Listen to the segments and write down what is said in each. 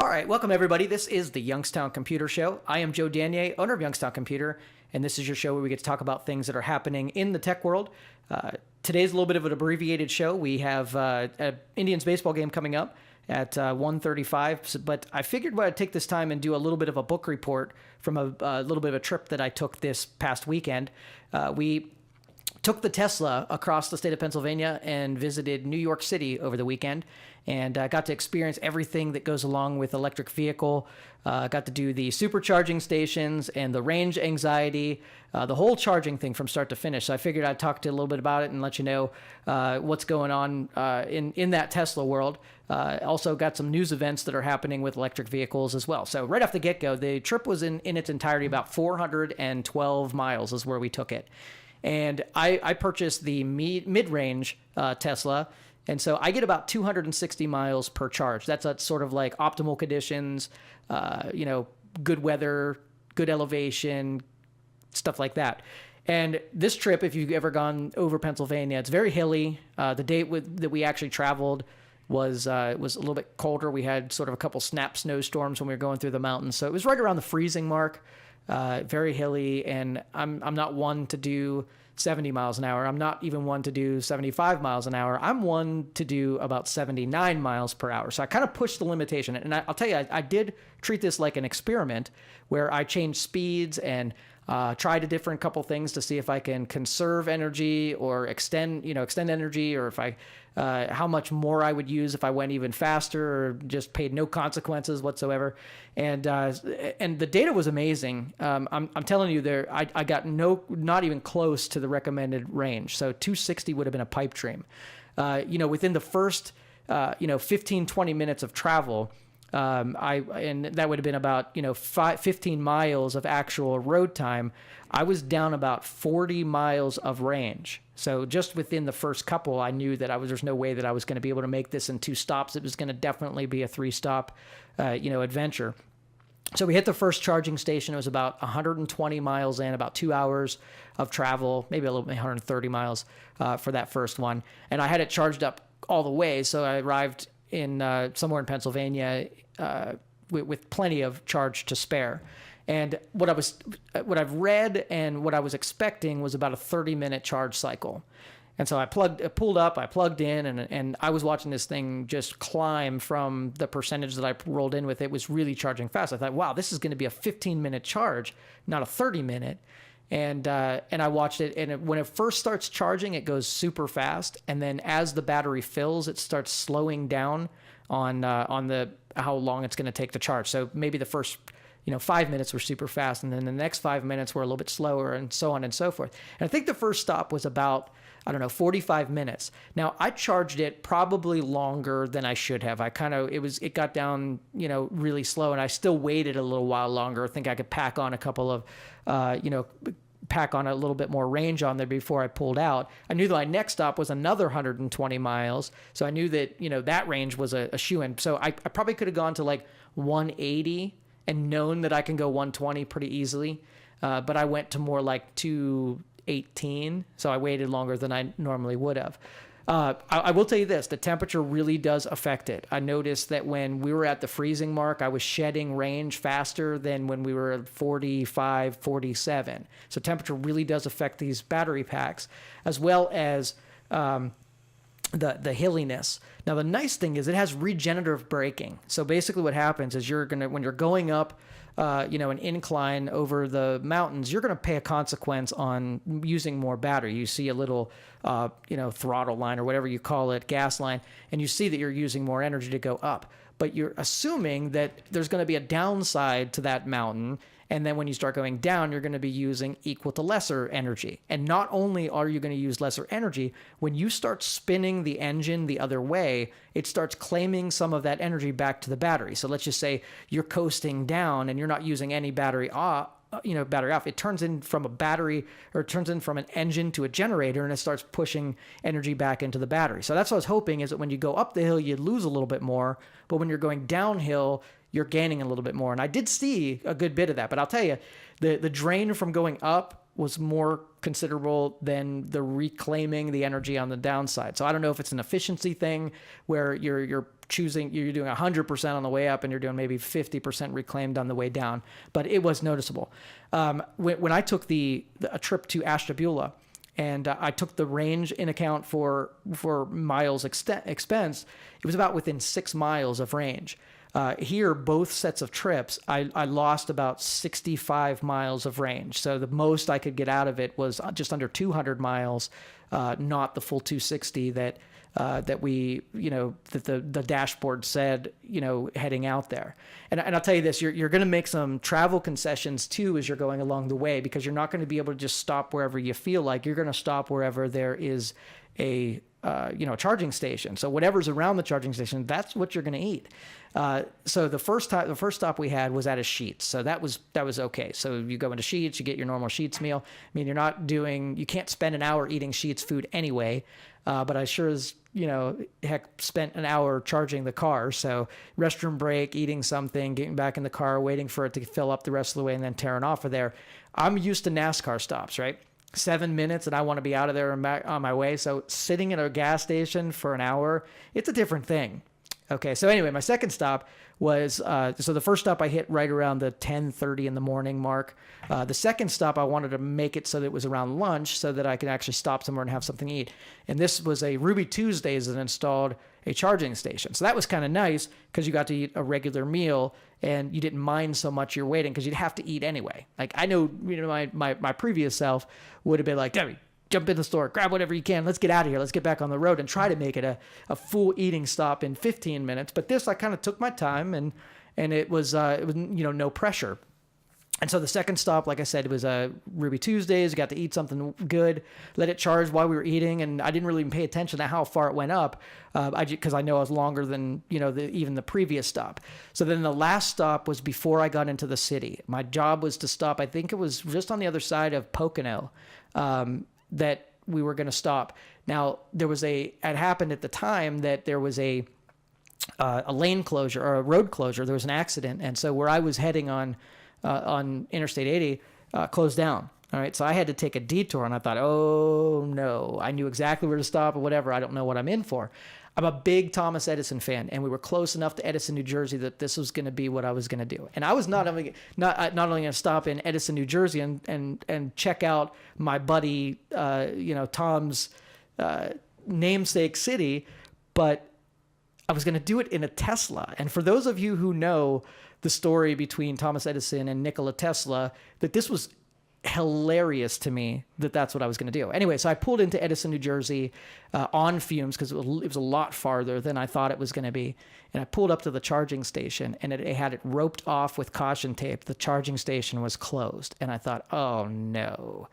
All right, welcome everybody. This is the Youngstown Computer Show. I am Joe Danier, owner of Youngstown Computer, and this is your show where we get to talk about things that are happening in the tech world. Today's a little bit of an abbreviated show. We have an Indians baseball game coming up at 1:35, but I figured I'd take this time and do a little bit of a book report from a little bit of a trip that I took this past weekend. We took the Tesla across the state of Pennsylvania and visited New York City over the weekend, and got to experience everything that goes along with electric vehicle. Got to do the supercharging stations and the range anxiety, the whole charging thing from start to finish. So I figured I'd talk to you a little bit about it and let you know what's going on in that Tesla world. Also got some news events that are happening with electric vehicles as well. So right off the get-go, the trip was in its entirety about 412 miles is where we took it. And I purchased the mid-range Tesla, and so I get about 260 miles per charge. That's sort of like optimal conditions, good weather, good elevation, stuff like that. And this trip, if you've ever gone over Pennsylvania, it's very hilly. The day that we actually traveled was a little bit colder. We had sort of a couple snap snowstorms when we were going through the mountains, so it was right around the freezing mark. Very hilly, and I'm not one to do 70 miles an hour. I'm not even one to do 75 miles an hour. I'm one to do about 79 miles per hour. So I kind of pushed the limitation. And I'll tell you, I did treat this like an experiment where I changed speeds and tried a different couple things to see if I can conserve energy or extend energy, or if how much more I would use if I went even faster or just paid no consequences whatsoever. And the data was amazing. I'm telling you, I got not even close to the recommended range. So 260 would have been a pipe dream. Within the first 15, 20 minutes of travel, and that would have been about 15 miles of actual road time. I was down about 40 miles of range. So just within the first couple, I knew that there's no way that I was going to be able to make this in 2 stops. It was going to definitely be a 3-stop, adventure. So we hit the first charging station. It was about 120 miles in, about 2 hours of travel, maybe a little bit 130 miles for that first one. And I had it charged up all the way. So I arrived in somewhere in Pennsylvania with plenty of charge to spare. And what I've read and what I was expecting was about a 30-minute charge cycle. And so I pulled up, I plugged in, and I was watching this thing just climb from the percentage that I rolled in with. It was really charging fast. I thought, wow, this is going to be a 15-minute charge, not a 30-minute. And I watched it, and when it first starts charging, it goes super fast. And then as the battery fills, it starts slowing down on how long it's going to take to charge. So maybe the first 5 minutes were super fast, and then the next 5 minutes were a little bit slower, and so on and so forth. And I think the first stop was about 45 minutes. Now, I charged it probably longer than I should have. It got down, really slow, and I still waited a little while longer. I think I could pack on a little bit more range on there before I pulled out. I knew that my next stop was another 120 miles. So I knew that, that range was a shoo-in. So I probably could have gone to like 180 and known that I can go 120 pretty easily. But I went to more like 218. So I waited longer than I normally would have. I will tell you this, the temperature really does affect it. I noticed that when we were at the freezing mark, I was shedding range faster than when we were at 45, 47. So temperature really does affect these battery packs, as well as the hilliness. Now, the nice thing is it has regenerative braking. So basically what happens is when you're going up an incline over the mountains, you're going to pay a consequence on using more battery. You see a little, throttle line or whatever you call it, gas line, and you see that you're using more energy to go up. But you're assuming that there's going to be a downside to that mountain. And then when you start going down, you're going to be using equal to lesser energy. And not only are you going to use lesser energy, when you start spinning the engine the other way, it starts claiming some of that energy back to the battery. So let's just say you're coasting down and you're not using any battery off. It turns in from a battery, or it turns in from an engine to a generator, and it starts pushing energy back into the battery. So that's what I was hoping, is that when you go up the hill, you lose a little bit more, but when you're going downhill, you're gaining a little bit more. And I did see a good bit of that, but I'll tell you, the drain from going up was more considerable than the reclaiming the energy on the downside. So I don't know if it's an efficiency thing where you're doing 100% on the way up and you're doing maybe 50% reclaimed on the way down, but it was noticeable. When I took a trip to Ashtabula, and I took the range in account for miles expense, it was about within 6 miles of range. Here, both sets of trips, I lost about 65 miles of range. So the most I could get out of it was just under 200 miles, not the full 260 that the dashboard said, heading out there. And I'll tell you this, you're going to make some travel concessions too as you're going along the way, because you're not going to be able to just stop wherever you feel like. You're going to stop wherever there is a charging station. So whatever's around the charging station, that's what you're going to eat. So the first stop we had was at a Sheetz. So that was okay. So you go into Sheetz, you get your normal Sheetz meal. I mean, you can't spend an hour eating Sheetz food anyway. But I sure as, spent an hour charging the car. So restroom break, eating something, getting back in the car, waiting for it to fill up the rest of the way, and then tearing off of there. I'm used to NASCAR stops, right? 7 minutes and I want to be out of there and back on my way. So sitting at a gas station for an hour, it's a different thing. Okay. So anyway, my second stop was, so the first stop I hit right around the 10:30 in the morning mark. The second stop, I wanted to make it so that it was around lunch so that I could actually stop somewhere and have something to eat. And this was a Ruby Tuesdays that installed a charging station. So that was kind of nice because you got to eat a regular meal and you didn't mind so much you're waiting because you'd have to eat anyway. Like I know, my previous self would have been like, Debbie, jump in the store, grab whatever you can. Let's get out of here. Let's get back on the road and try to make it a full eating stop in 15 minutes. But this, I kind of took my time and it was no pressure. And so the second stop, like I said, it was Ruby Tuesdays. Got to eat something good, let it charge while we were eating, and I didn't really even pay attention to how far it went up, because I know it was longer than even the previous stop. So then the last stop was before I got into the city. My job was to stop. I think it was just on the other side of Pocono that we were going to stop. Now it happened at the time that there was a lane closure or a road closure. There was an accident, and so where I was heading on Interstate 80 closed down. All right. So I had to take a detour and I thought, oh no, I knew exactly where to stop or whatever. I don't know what I'm in for. I'm a big Thomas Edison fan, and we were close enough to Edison, New Jersey that this was going to be what I was going to do. And I was not only going to stop in Edison, New Jersey and check out my buddy, Tom's namesake city, but I was going to do it in a Tesla. And for those of you who know the story between Thomas Edison and Nikola Tesla, that this was hilarious to me that that's what I was going to do. Anyway, so I pulled into Edison, New Jersey on fumes because it was a lot farther than I thought it was going to be. And I pulled up to the charging station, and it had it roped off with caution tape. The charging station was closed. And I thought, oh no,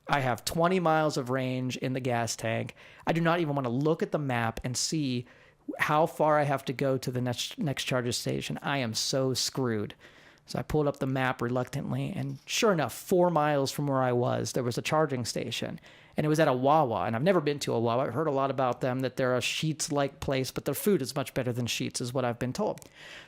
I have 20 miles of range in the gas tank. I do not even want to look at the map and see how far I have to go to the next charger station. I am so screwed. So I pulled up the map reluctantly, and sure enough, 4 miles from where I was, there was a charging station, and it was at a Wawa. And I've never been to a Wawa. I've heard a lot about them, that they're a Sheetz-like place, but their food is much better than Sheetz, is what I've been told.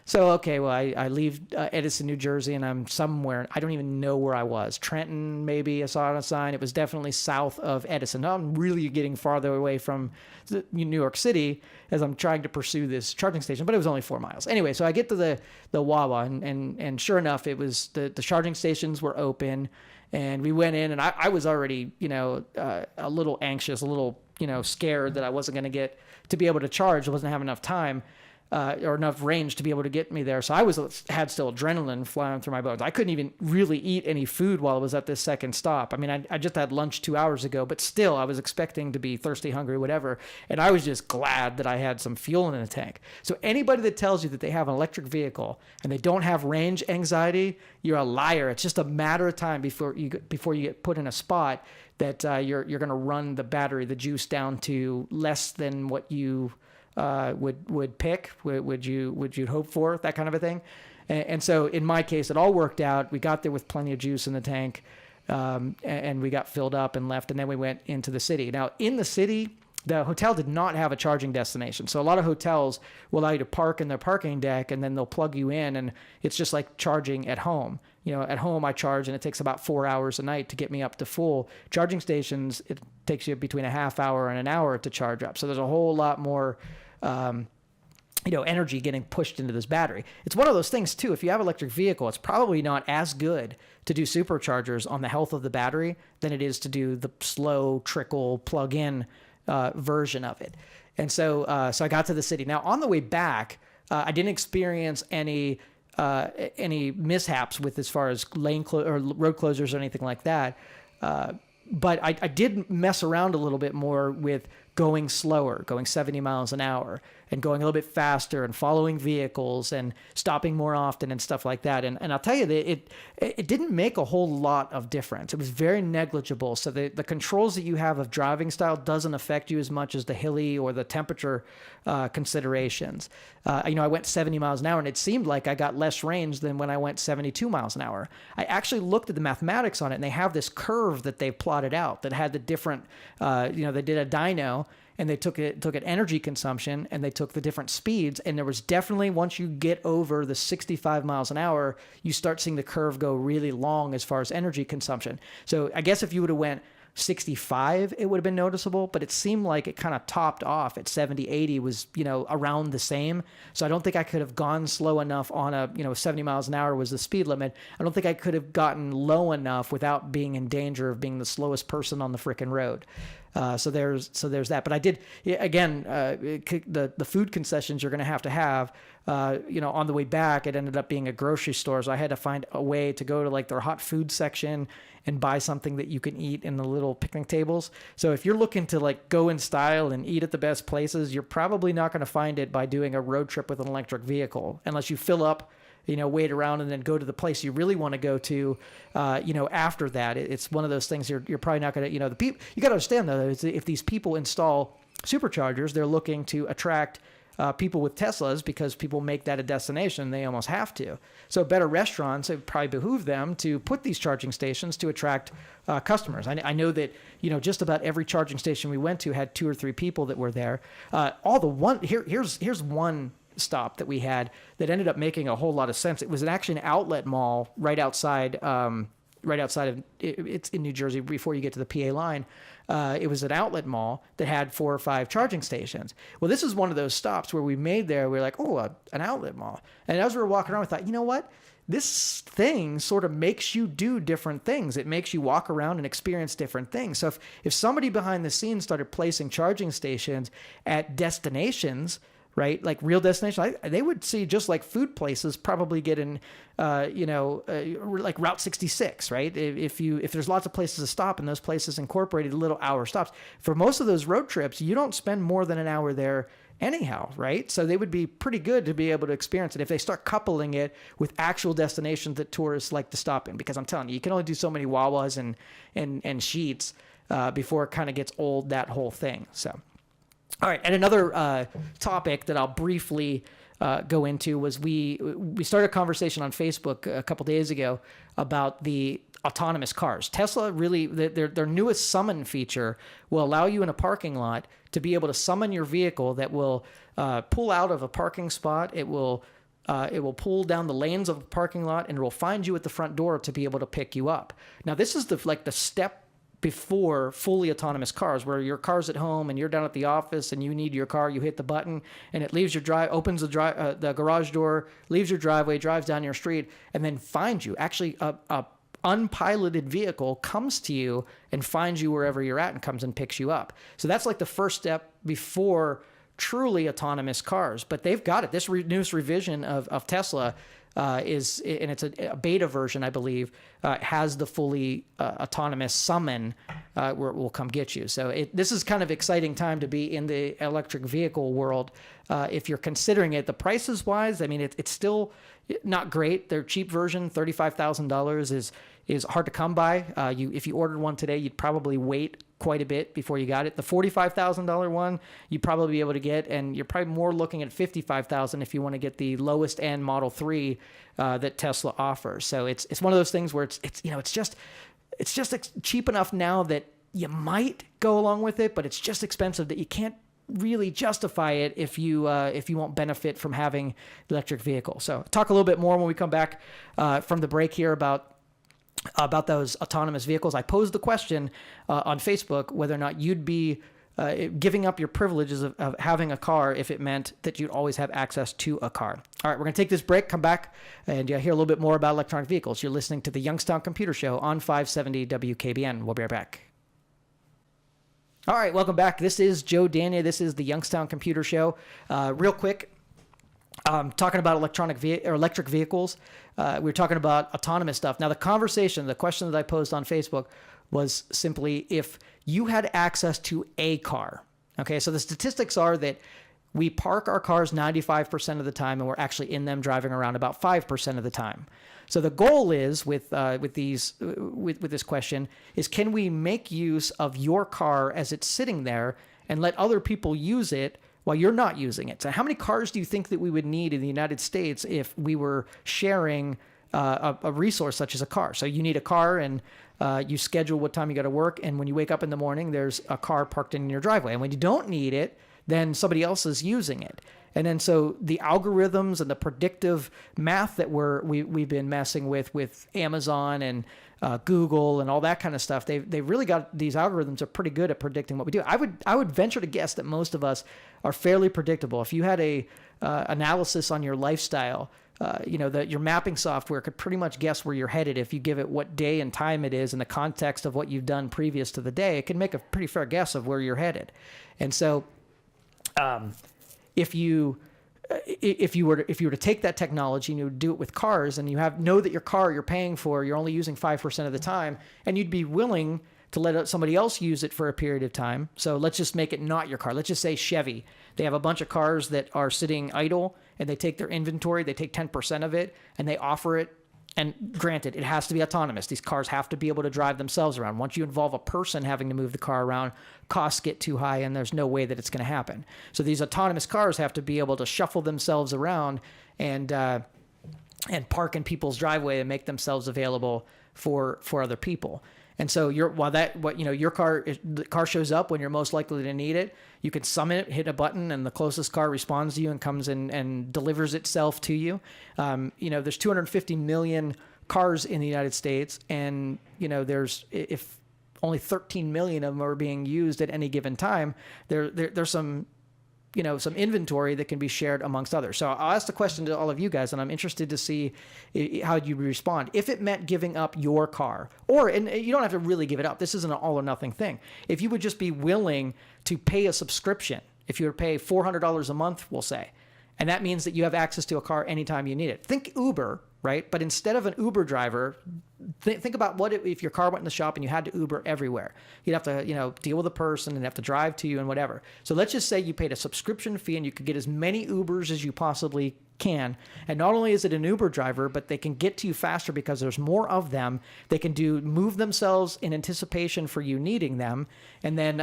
So, okay, well, I leave Edison, New Jersey, and I'm somewhere. I don't even know where I was. Trenton, maybe. I saw it on a sign. It was definitely south of Edison. Now I'm really getting farther away from New York City as I'm trying to pursue this charging station, but it was only 4 miles. Anyway, so I get to the Wawa, and sure enough, it was the charging stations were open. And we went in, and I was already, a little anxious, a little, scared that I wasn't going to get to be able to charge. I wasn't having enough time or enough range to be able to get me there. So I had still adrenaline flying through my bones. I couldn't even really eat any food while I was at this second stop. I mean, I just had lunch 2 hours ago, but still I was expecting to be thirsty, hungry, whatever. And I was just glad that I had some fuel in the tank. So anybody that tells you that they have an electric vehicle and they don't have range anxiety, you're a liar. It's just a matter of time before you get put in a spot that you're going to run the juice down to less than what you would pick, would you hope for, that kind of a thing. And so in my case, it all worked out. We got there with plenty of juice in the tank, and we got filled up and left, and then we went into the city. Now in the city, the hotel did not have a charging destination. So a lot of hotels will allow you to park in their parking deck, and then they'll plug you in, and it's just like charging at home. at home I charge and it takes about 4 hours a night to get me up to full. Charging stations, it takes you between a half hour and an hour to charge up. So there's a whole lot more, energy getting pushed into this battery. It's one of those things too. If you have an electric vehicle, it's probably not as good to do superchargers on the health of the battery than it is to do the slow trickle plug-in version of it. And so I got to the city. Now on the way back, I didn't experience any mishaps with as far as or road closures or anything like that. But I did mess around a little bit more with going slower, going 70 miles an hour, and going a little bit faster, and following vehicles, and stopping more often, and stuff like that. And I'll tell you that it didn't make a whole lot of difference. It was very negligible. So the controls that you have of driving style doesn't affect you as much as the hilly or the temperature considerations. I went 70 miles an hour, and it seemed like I got less range than when I went 72 miles an hour. I actually looked at the mathematics on it, and they have this curve that they've plotted out that had the different, they did a dyno, and they took at energy consumption, and they took the different speeds. And there was definitely, once you get over the 65 miles an hour, you start seeing the curve go really long as far as energy consumption. So I guess if you would have went 65, it would have been noticeable, but it seemed like it kind of topped off at 70, 80 was, around the same. So I don't think I could have gone slow enough on 70 miles an hour was the speed limit. I don't think I could have gotten low enough without being in danger of being the slowest person on the frickin' road. So there's that. But I did, again, the food concessions you're going to have, on the way back, it ended up being a grocery store. So I had to find a way to go to like their hot food section and buy something that you can eat in the little picnic tables. So if you're looking to like go in style and eat at the best places, you're probably not going to find it by doing a road trip with an electric vehicle, unless you fill up, wait around and then go to the place you really want to go to, after that. It's one of those things you're probably not going to, the people, you got to understand though, if these people install superchargers, they're looking to attract people with Teslas because people make that a destination. They almost have to. So better restaurants, it would probably behoove them to put these charging stations to attract customers. I know that, just about every charging station we went to had 2 or 3 people that were there. Here's one stop that we had that ended up making a whole lot of sense. It was actually an outlet mall right outside of, it's in New Jersey before you get to the PA line. It was an outlet mall that had 4 or 5 charging stations. Well, this is one of those stops where we made there. We were like, an outlet mall. And as we were walking around, we thought, you know what? This thing sort of makes you do different things. It makes you walk around and experience different things. So if somebody behind the scenes started placing charging stations at destinations, right? Like real destinations, they would see just like food places probably get in, like Route 66, right? If there's lots of places to stop and those places incorporated little hour stops, for most of those road trips, you don't spend more than an hour there anyhow, right? So they would be pretty good to be able to experience it if they start coupling it with actual destinations that tourists like to stop in. Because I'm telling you can only do so many Wawas and Sheets before it kind of gets old, that whole thing. So. All right, and another topic that I'll briefly go into was we started a conversation on Facebook a couple days ago about the autonomous cars. Tesla really, their newest summon feature will allow you in a parking lot to be able to summon your vehicle that will pull out of a parking spot. It will pull down the lanes of a parking lot, and it will find you at the front door to be able to pick you up. Now, this is the step before fully autonomous cars, where your car's at home and you're down at the office and you need your car, you hit the button and it leaves your opens the garage door, leaves your driveway, drives down your street, and then finds you. Actually, a unpiloted vehicle comes to you and finds you wherever you're at and comes and picks you up. So that's like the first step before truly autonomous cars. But they've got it. This newest revision of Tesla is, and it's a beta version, I believe, has the fully autonomous summon where it will come get you. So this is kind of exciting time to be in the electric vehicle world. If you're considering it, the prices wise, I mean, it's still not great. Their cheap version, $35,000 is hard to come by. If you ordered one today, you'd probably wait quite a bit before you got it. The $45,000 one, you'd probably be able to get, and you're probably more looking at $55,000 if you want to get the lowest end Model 3 that Tesla offers. So it's one of those things where it's just cheap enough now that you might go along with it, but it's just expensive that you can't really justify it if you won't benefit from having electric vehicles. So talk a little bit more when we come back from the break here about those autonomous vehicles. I posed the question on Facebook whether or not you'd be giving up your privileges of having a car if it meant that you'd always have access to a car. All right, we're going to take this break, come back, and hear a little bit more about electronic vehicles. You're listening to the Youngstown Computer Show on 570 WKBN. We'll be right back. All right, welcome back. This is Joe Dania. This is the Youngstown Computer Show. Real quick, talking about electric vehicles. We were talking about autonomous stuff. Now, the question that I posed on Facebook was simply if you had access to a car. Okay, so the statistics are that we park our cars 95% of the time, and we're actually in them driving around about 5% of the time. So the goal is with this question is, can we make use of your car as it's sitting there and let other people use it while you're not using it? So how many cars do you think that we would need in the United States if we were sharing a resource such as a car? So you need a car, and you schedule what time you got to work, and when you wake up in the morning, there's a car parked in your driveway. And when you don't need it, then somebody else is using it. And then so the algorithms and the predictive math that we've been messing with Amazon and Google and all that kind of stuff, they really got, these algorithms are pretty good at predicting what we do. I would venture to guess that most of us are fairly predictable. If you had a analysis on your lifestyle, that your mapping software could pretty much guess where you're headed. If you give it what day and time it is in the context of what you've done previous to the day, it can make a pretty fair guess of where you're headed. And so, if you were to take that technology and you would do it with cars, and you know that your car you're paying for, you're only using 5% of the time, and you'd be willing to let somebody else use it for a period of time. So let's just make it not your car. Let's just say Chevy. They have a bunch of cars that are sitting idle, and they take their inventory, they take 10% of it, and they offer it. And granted, it has to be autonomous. These cars have to be able to drive themselves around. Once you involve a person having to move the car around, costs get too high, and there's no way that it's going to happen. So these autonomous cars have to be able to shuffle themselves around and park in people's driveway and make themselves available for other people. And so your car shows up when you're most likely to need it. You can summon it, hit a button, and the closest car responds to you and comes in and delivers itself to you. There's 250 million cars in the United States, and if only 13 million of them are being used at any given time, there's some inventory that can be shared amongst others. So I'll ask the question to all of you guys, and I'm interested to see how you respond. If it meant giving up your car, and you don't have to really give it up. This isn't an all or nothing thing. If you would just be willing to pay a subscription, if you were to pay $400 a month, we'll say, and that means that you have access to a car anytime you need it. Think Uber, right? But instead of an Uber driver, think about what if your car went in the shop and you had to Uber everywhere. You'd have to, deal with a person and have to drive to you and whatever. So let's just say you paid a subscription fee and you could get as many Ubers as you possibly can. And not only is it an Uber driver, but they can get to you faster because there's more of them. They can move themselves in anticipation for you needing them. And then,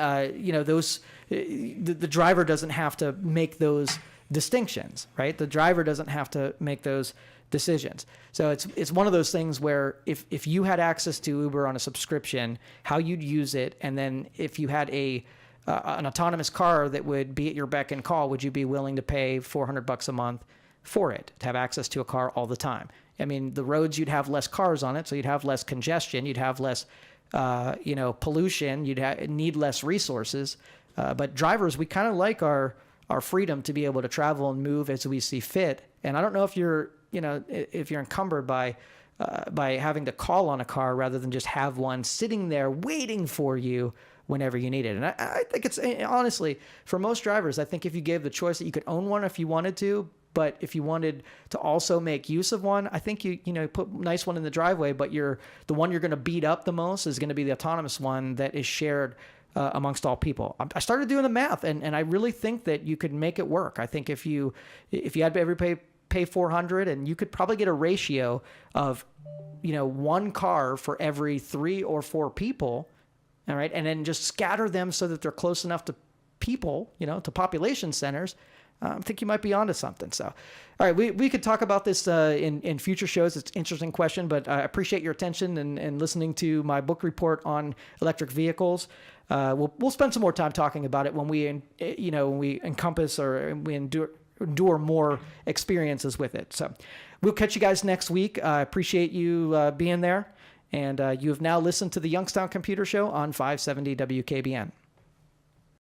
the driver doesn't have to make those distinctions, right? The driver doesn't have to make those decisions. So it's one of those things where if you had access to Uber on a subscription, how you'd use it, and then if you had an autonomous car that would be at your beck and call, would you be willing to pay $400 a month for it to have access to a car all the time? I mean, the roads, you'd have less cars on it, so you'd have less congestion, you'd have less pollution, you'd need less resources. But drivers, we kind of like our freedom to be able to travel and move as we see fit. And I don't know if you're encumbered by having to call on a car rather than just have one sitting there waiting for you whenever you need it. And I think it's, honestly, for most drivers, I think if you gave the choice that you could own one if you wanted to, but if you wanted to also make use of one, I think you put a nice one in the driveway, but the one you're going to beat up the most is going to be the autonomous one that is shared amongst all people. I started doing the math, and I really think that you could make it work. I think if you had to pay $400, and you could probably get a ratio of, one car for every 3 or 4 people, all right, and then just scatter them so that they're close enough to people, to population centers. I think you might be onto something. So, all right, we could talk about this in future shows. It's an interesting question, but I appreciate your attention and listening to my book report on electric vehicles. We'll spend some more time talking about it when we encompass or we endure more experiences with it. So we'll catch you guys next week. I appreciate you being there. And you have now listened to the Youngstown Computer Show on 570 WKBN.